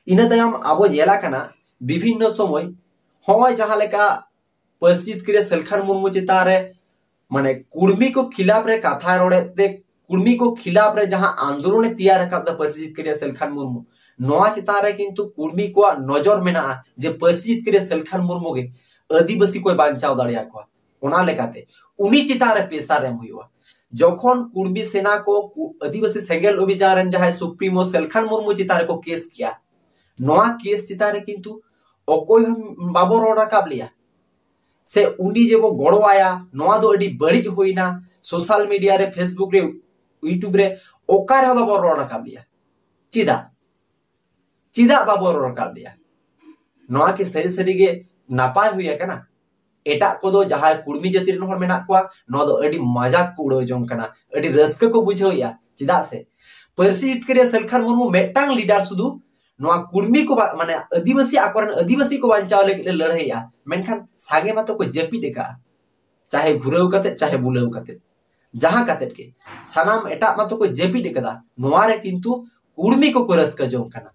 इन तायम आबो येला कना विभिन्न समय होय जहां लेका परिस्थित करे सेलखान मुर्मू चिता रे माने कुर्मी को खिलाफ रे कथा रोड़े ते कुर्मी को खिलाफ रे जहां आंदोलन तैयार रखा परिस्थित करे सेलखान मुर्मू नोआ चिता रे किंतु कुर्मी को नजर मेना जे परिस्थित करे सेलखान मुर्मू के आदिवासी को बांचाव दाड़िया को ओना लेकाते उनी चिता रे पेशा रे हुआ जखन कुर्मी सेना को आदिवासी सेंगेल अभियान जहां सुप्रीमो सेलखान मुर्मू चिता रे को केस किया नोआ केस चिता रे किंतु अकोय बाबो रोड़ा काबलिया से उनी जे वो गड़ो आया नोआ दो अडी बड़ी होइना सोशल मीडिया रे फेसबुक रे यूट्यूब रे ओकार बाबो रोड़ा काबलिया चिदा चिदा बाबो रोड़ा काबलिया नोआ के सही सही के नापाय हुई है ना एटा को दो जहां कुर्मी जाति रन हर मेना को नो दो अडी मजाक को उड़ो जों कना अडी रस्क को बुझोया चिदा से परिस्थित करे सेलखान मुर्मू मेटांग लीडर सुदु नोआ कुर्मी को माने आदिवासी आकोरन आदिवासी को बांचाव ले लड़ाईया मेनखान सागे मातो को जपी देखा चाहे घुरेव कते चाहे बुलेव कते जहां कते के सनाम एटा मातो को जपी देखदा नोआ रे किंतु कुर्मी को रस्क जों कना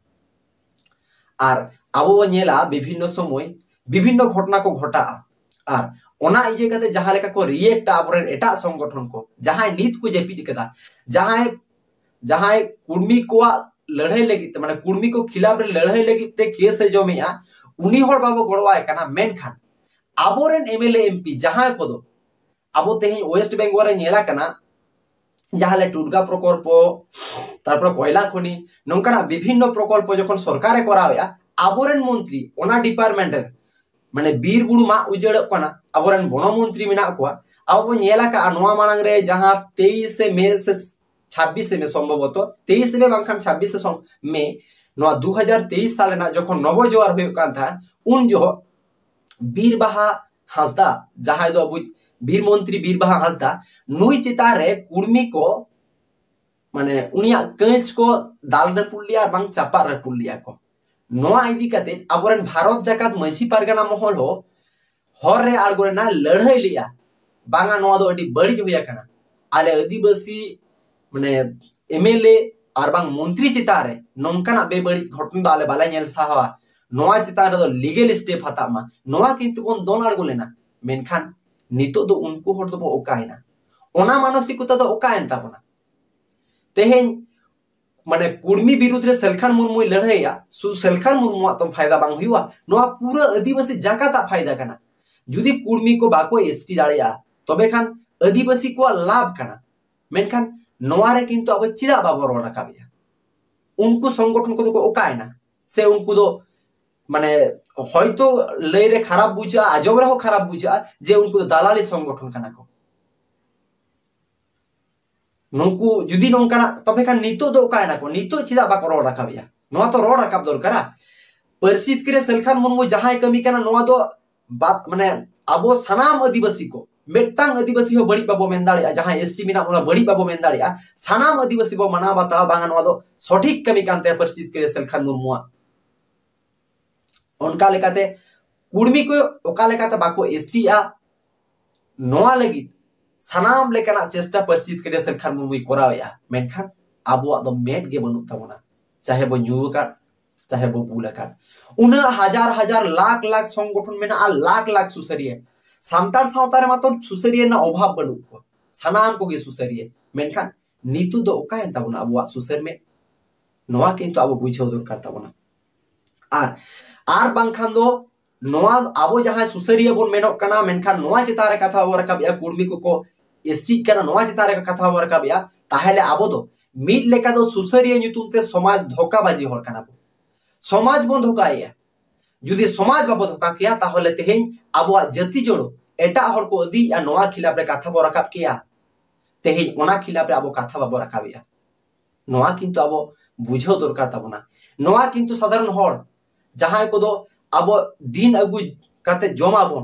आर आबो नेला विभिन्न समय विभिन्न घटना को घटा आर ओना इजे कते जहां लेका को रिएक्ट आबरेन एटा संगठन को जहां नीत को जेपी दिकदा जहां जहां कुर्मी को लड़ाई लगी माने कुर्मी को खिलाफ रे लड़ाई लगी ते केस जमिया उनी हर बाबो गड़वाय कना मेनखान आबोरेन एमएलए एमपी जहां को दो आबो तेही वेस्ट बेंगल रे नेला कना जहां ले टुरगा प्रकल्प तारपर कोयला खनि नंकाना विभिन्न प्रकल्प जखन सरकारे कराया आबोरेन मंत्री ओना डिपार्टमेंट रे माने बीर बुरु मा उजड़ कना आबोरेन वन मंत्री मेना को आबो नेला का नोआ मांग रे जहां 23 मई से 26 में संभवतः 23 में बांखान 26 में नोआ 2023 साल ना जखन नव जोर होय कान था उन जो बीर बाहा हासदा जहां दो बीर मंत्री बीर बाहा हासदा नुई चिता रे कुर्मी को माने उनिया कंच को दाल रे पुलिया बांग चापा रे पुलिया को नोआ इदी कते आबोरेन भारत जाकात मंची पारगाना महल हो हर रे आलगोरेना लड़ाई लिया बांगा नोआ दो अडी बड़ी होया कना आले आदिवासी माने एमएलए और बांग मंत्री चिता रे नोंकाना बेबड़ी घटना दाले बाला नेल साहवा नोआ चिता रे दो लीगल स्टेप हता मा नोआ किंतु बोन दोन आड़गो लेना मेनखान नितो दो उनको हर दो ओकायना ओना मानसिकता दो ओकायन ताबोना तेहेन माने कुर्मी विरुद्ध रे सेलखान मुर्मू लड़ाईया सु सेलखान मुर्मू तो फायदा बांग हुआ नोआ पूरा आदिवासी जाकाता फायदा कना जुदी कुर्मी को बाको एसटी दाड़िया तबे खान आदिवासी को लाभ कना मेनखान नोआ रे किंतु अब चिदा बाबो रोड़ा काबिया उनको संगठन को तो ओकायना से उनको दो माने हयतो लय रे खराब बुझा आजब रे हो खराब बुझा जे उनको तो दालाली संगठन कना को नोंकु जुदी नोंकाना तबे खान नितो दो ओकायना को नितो चिदा बाको रोड़ा काबिया नोआ तो रोड़ा काब दरकारा परिस्थित करे सेलखान मुर्मू जहां कमी कना नोआ दो बात माने आबो सनाम आदिवासी को मेटांग आदिवासी हो बड़ी बाबो मेन दाड़िया जहां एसटी मिना ओना बड़ी बाबो मेन दाड़िया सनाम आदिवासी बो मना बता बांगा नोआ दो सठिक कमी कानते परिस्थित करे सेलखान मुर्मू उनका लेकाते कुर्मी को ओका लेकाते बाको एसटी आ नोआ लगी सनाम लेकाना चेष्टा परिस्थित करे सेलखान मुर्मू कराया मेनखान आबो दो मेट गे बनु तबोना चाहे बो न्यूका चाहे बो बुलाका उना हजार हजार लाख लाख संगठन मेना आ लाख लाख सुसरिये सांतार सावतारे मातो सुसरिये ना अभाव बनु को सनाम को गे सुसरिये मेनखान नीतु दो ओकायन तबोना आबो सुसर में नोआ किंतु आबो बुझेव दरकार तबोना आर बांखान दो नोआ आबो जहां सुसरिये बोन मेनो कना मेनखान नोआ चितारे कथा बो रकाबिया कुर्मी को एसटी कना नोआ चितारे कथा बो रकाबिया ताहेले आबो दो मिड लेका दो सुसरिये nyutumते समाज धोकाबाजी हर कना बो समाज बो धोकाया जुदी समाज बाबो धोका किया ताहले तेहेन आबो जाति जोड़ो एटा हर को अदी या नोआ खिलाफ रे कथा बो रकाब किया तेहेन ओना खिलाफ रे आबो कथा बाबो रकाबिया नोआ किंतु आबो बुझो दरकार ताबोना नोआ किंतु साधारण हर जहां को दो आबो दिन अगु काते जमाबो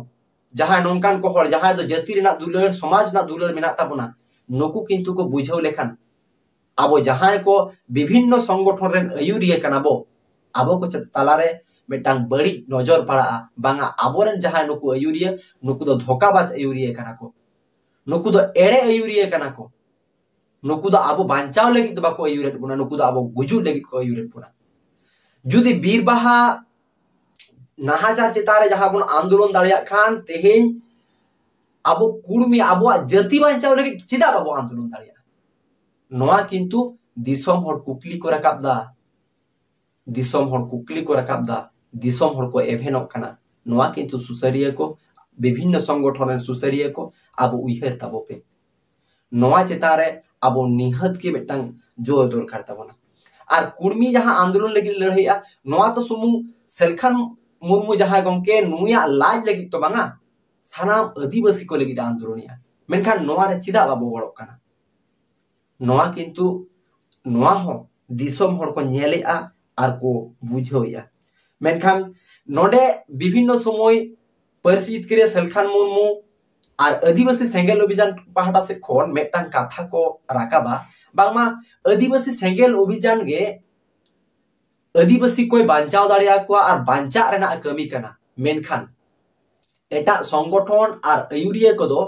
जहां नोंकान को हर जहां दो जाति रेना दुलर समाज ना दुलर मेना ताबोना नुकु किंतु को बुझो लेखान आबो जहां को विभिन्न संगठन रेन अयुरिया कनाबो आबो को तालारे मेटांग बड़ी नजर पड़ा बांगा आबोरेन जहां नुकु अयुरिया नुकु दो धोकाबाज अयुरिया कना को नुकु दो एड़े अयुरिया कना को नुकु दो आबो बांचाव लगी दो बाको अयुरेट बुना नुकु दो आबो गुजु लगी को अयुरेट बुना जुदी बीर बाहा नाहाचार चितारे जहां बन आंदोलन दाड़िया खान तेहेन अब कुर्मी अब जाति बांचाव लगे चिदा बाबो आंदोलन दाड़िया नोआ किंतु दिसोम हर कुकली को रकाब दा दिसोम हर कुकली को रकाब दा दिसोम हर को एभेनोक कना नोआ किंतु सुसरिया को विभिन्न संगठन सुसरिया को अब उइहर ताबो पे नोआ चितारे अब निहत के बेटांग जोर दरकार ताबोना और कुर्मी जहां आंदोलन लगी लड़ाइया नोआ तो सुमुंग सेलखान मुर्मू जहां गमके नुया लाज लगी तो बांगा सानाम आदिवासी को लगी आंदोलनिया मेनखान नोआ रे चिदा बाबो गड़ो कना नोआ किंतु नोआ हो दिसोम हर को नेलेआ और को बुझोया मेनखान नोडे विभिन्न समय परसित करे सेलखान मुर्मू और आदिवासी सेंगेल अभियान पाहटा से खोन मेटांग कथा को राकाबा बांगमा आदिवासी सेंगेल अभियान गे आदिवासी कोई बांचाव दाड़िया को और बांचा रेना कमी कना मेनखान एटा संगठन और आयुरिया को दो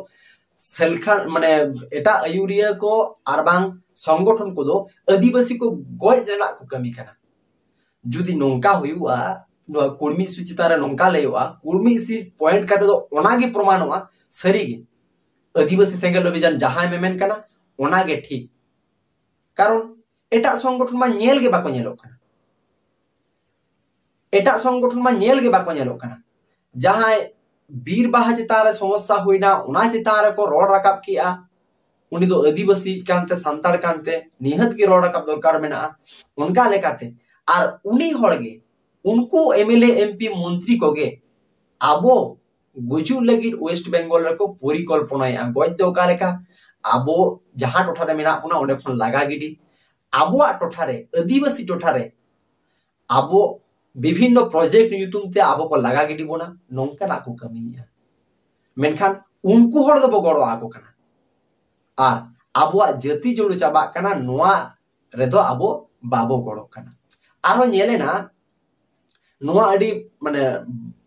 सेलखान माने एटा आयुरिया को और बांग संगठन को दो आदिवासी को गोय रेना को कमी कना जुदी नोंका हुआ कुर्मी सुचितारे नोंका लेवा कुर्मी इसी पॉइंट काते दो ओनागे प्रमाणवा सरीगे आदिवासी सेंगेल अभियान जहां मेमेन कना ओनागे ठीक कारण एटा संगठन मा नेल गे बाको नेलो कना एटा संगठन मा नेल गे बाको नेलो कना जहां बीर बाहा चितारे समस्या हुईना ओना चितारे को रोड रकाब किया उनी दो आदिवासी कांते संतार कांते निहत के रोड रकाब दरकार मेना उनका लेकाते और उनी होड़गे उनको एमएलए एमपी मंत्री को गे आबो गुजु लगी वेस्ट बेंगल रे को परिकल्पना गज दो का लेका आबो जहां टोठा रे मेना उना ओंडे खन लागा गिडी आबो टोठा रे आदिवासी टोठा रे आबो विभिन्न प्रोजेक्ट यूतुम ते आबो को लागा गिडी बोना नोंका ना को कमिया मेनखान उनको हर दो गड़ो आको कना और आबो जाति जोड़ो चाबा कना नोआ रेदो आबो बाबो गड़ो कना आरो नेलेना नोआ अडी माने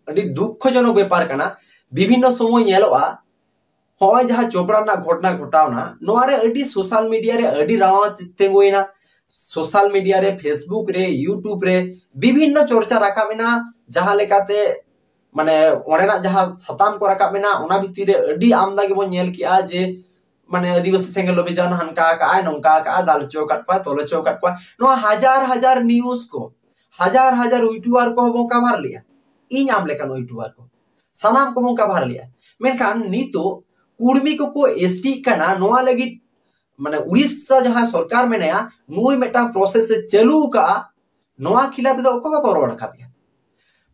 अडी दुखजनक व्यापार कना विभिन्न समय नेलोआ होय जहां चोपड़ा ना घटना घटावना नोआ रे अडी सोशल मीडिया रे अडी रावा चित्तेंगोइना सोशल मीडिया रे फेसबुक रे यूट्यूब रे विभिन्न चर्चा राखा मेना जहां लेकाते माने ओरेना जहां सताम को राखा मेना ओना भितर रे अडी आमदा के बन नेल किया जे माने आदिवासी सेंगेल अभियान हनका का नोंका का दाल चौकट को तोलो चौकट को नोआ हजार हजार न्यूज को हजार हजार यूट्यूबर को मौका भर लिया इन आम लेकन यूट्यूबर को सनाम को मौका भर लिया मेनखान नीतो कुर्मी को एसटी कना नोआ लगी माने उड़ीसा जहां सरकार में नया नुई मेटा प्रोसेस से चालू का नोआ खिलाफ दो को बाबो रोड खाबिया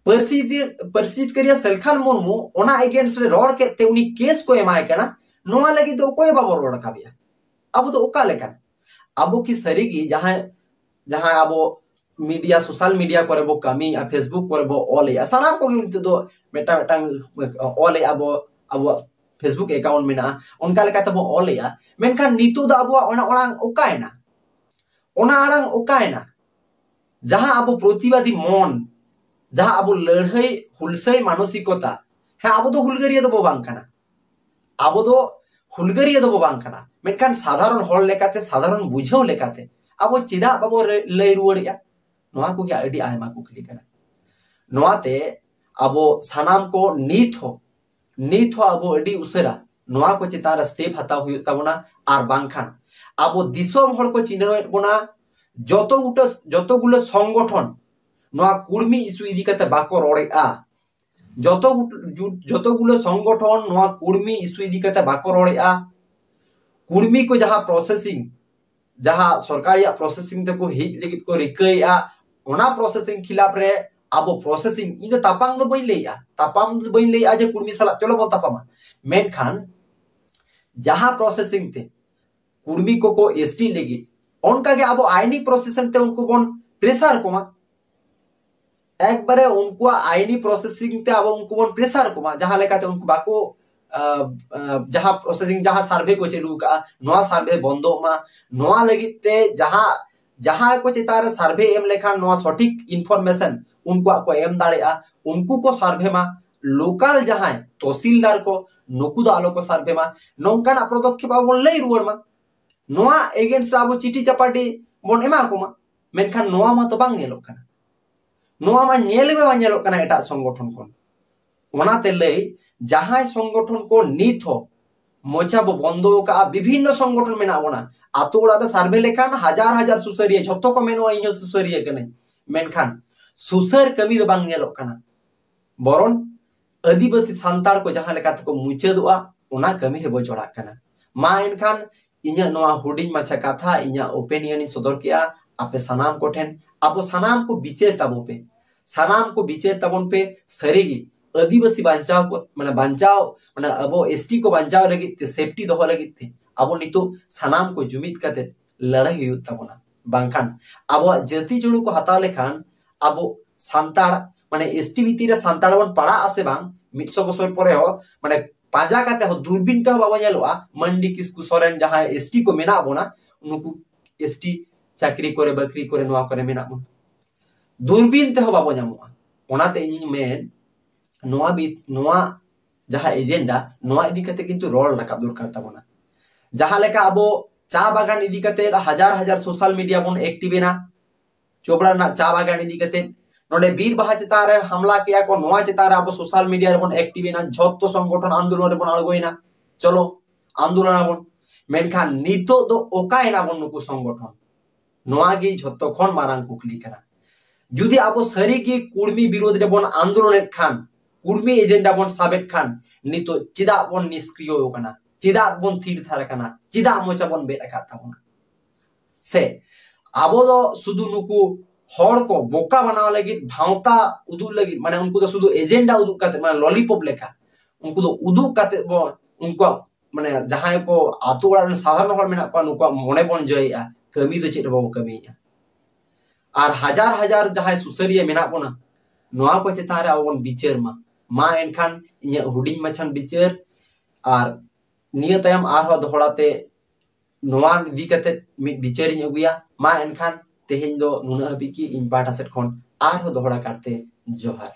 परसित करिया सेलखान मुर्मू ओना अगेंस्ट रे रोड के ते उनी केस को एमाय कना नोआ लगी दो को बाबो रोड खाबिया अब तो ओका लेकन अब की सरीगी जहां जहां अब मीडिया सोशल मीडिया करे बो कमी या फेसबुक करे बो ऑल या सानाम को उनते दो मेटा मेटा ऑल या अब फेसबुक अकाउंट में ना उनका लेका तब ऑल या मेनखान नीतु दा अब ओना ओना ओकायना जहां अब प्रतिवादी मन जहां अब लड़ाई हुलसई मानसिकता है अब दो हुलगरिया दो बांग खाना अब दो हुलगरिया दो बांग खाना मेनखान साधारण हॉल लेकाते साधारण बुझाव लेकाते अब चिदा बाबो लय रुवड़िया नोआ को क्या अडी आयमा को क्लिक करना नोआते अब सानाम को नीत हो अब अडी उसरा नोआ को चितार स्टेप हताव हुई तबना आर बांखान अब दिसोम हर को चिन्हवेत बोना जतो गुलो संगठन नोआ कुर्मी इशू इदी कते बाको रोड़ेआ जतो गुलो संगठन नोआ कुर्मी इशू इदी कते बाको रोड़ेआ कुर्मी को जहां प्रोसेसिंग जहां सरकारी प्रोसेसिंग ते को हिट लेगित को रिकैया ओना प्रोसेसिंग खिलाफ रे अब प्रोसेसिंग इन तापांग दो बइन लेया जे कुर्मी सला चलो बन तापामा मेनखान जहां प्रोसेसिंग ते कुर्मी को एसटी लेगी उनका के अब आईनी प्रोसेसिंग ते उनको बन प्रेशर कोमा एक बारे उनको आईनी प्रोसेसिंग ते अब उनको बन प्रेशर कोमा जहां लेकाते उनको बाको जहां प्रोसेसिंग जहां सर्वे को चलू का नोआ सर्वे बंदो मा नोआ लगिते जहां को चितार सर्वे एम लेखा नोआ सटीक इनफॉरमेशन उनको को एम दाड़ेआ उनको को सर्वे मा लोकल जहां तहसीलदार को नुकु दा आलो को सर्वे मा नोंकाना पदक्षेप बन लई रुवाड़ मा नोआ एगेंस्ट अब चिठी चपाटी बन एमा को मा मेनखान नोआ मा तो बांग नेलोक खाना नोआ मा नेल में बांजेलोग कना एटा संगठन कोन ओनाते लई जहां संगठन को नित हो मोचा बो बंदो का विभिन्न संगठन में बोना आतो ओड़ा सार्वे लेखान हजार हजार सुसरिया झोतो को मेनो इयो सुसरिया कने मेनखान सुसर कमी दो बांग नेलोग कना बरन आदिवासी सांताड़ को जहां लेका तको मुचादोआ ओना कमी रे बो जोड़ा कना मा एनखान इnya नोआ हुडिंग माछा कथा इnya ओपिनियन सदर किया आपे सनाम को ठेन आपो सनाम को बिचेर ताबो पे सनाम को बिचेर ताबन पे सरीगी आदिवासी बांचाव को माने बांचाव माने अबो एसटी को बांचाव लगी ते सेफ्टी दोहो लगी ते अबो नितो सनाम को जुमित काते लड़ाई हुयुत ताबोना बांखान अबो जाति जुड़ू को हताव लेखान अबो सांताड़ माने एसटी भितर रे सांताड़ बन पड़ा आसे बांग 100 बछर परे हो माने पाजा काते हो दूरबीन ते बाबा नेलोआ मंडी किसकु सोरेन जहां एसटी को मेना बोना उनको एसटी चाकरी करे बकरी करे नोआ करे मेना बोन दूरबीन ते हो बाबा नामोआ ओनाते इन मेन नोआ जहां एजेंडा नोआ इदी कते किंतु रोल रकाब दरकार ताबोना जहां लेका अबो चा बागान इदी कते हजार हजार सोशल मीडिया बोन एक्टिवेना चोबड़ा ना चा बागान इदी कते नोडे बीर बाहा चितान रे हमला किया को नोआ चितान रे अबो सोशल मीडिया रे बोन एक्टिवेना झोत्तो संगठन आंदोलन रे बोन अळगोइना चलो आंदोलन बोन मेनखान नितो दो ओकायना बोन नुकु संगठन नोआ गी झोत्तो खन मारांग कुकली कना जुदी अबो सरी की कुर्मी विरोध रे बोन आंदोलन खान कुर्मी एजेंडा बोन साबेत खान नितो चिदा बोन निष्क्रिय हो कना चिदा बोन थीर थार कना चिदा मोचा बोन बेटा खाता बोना से अबो दो सुदु नुकु हर को बोका बनाव लगी भावता उदु लगी माने उनको तो सुदु एजेंडा उदु काते माने लॉलीपॉप लेखा उनको तो उदु काते बोन उनको माने जहां को आतो वाला साधारण हर मेना को उनको मोने बोन जयया कमी दो चेद बाबो कमीया और हजार हजार जहां सुसरिया मेना बोना नोआ को चेतान रे अबोन बिचार मा एनखान इnya हुडिंग मछन बिचार और निया तायम आरो दोहड़ाते नोआ दी कते बिचार इन अगुया मा एनखान तेहेन दो नुना हबी की इन पाटा सेट खन आरो दोहड़ा करते जोहार।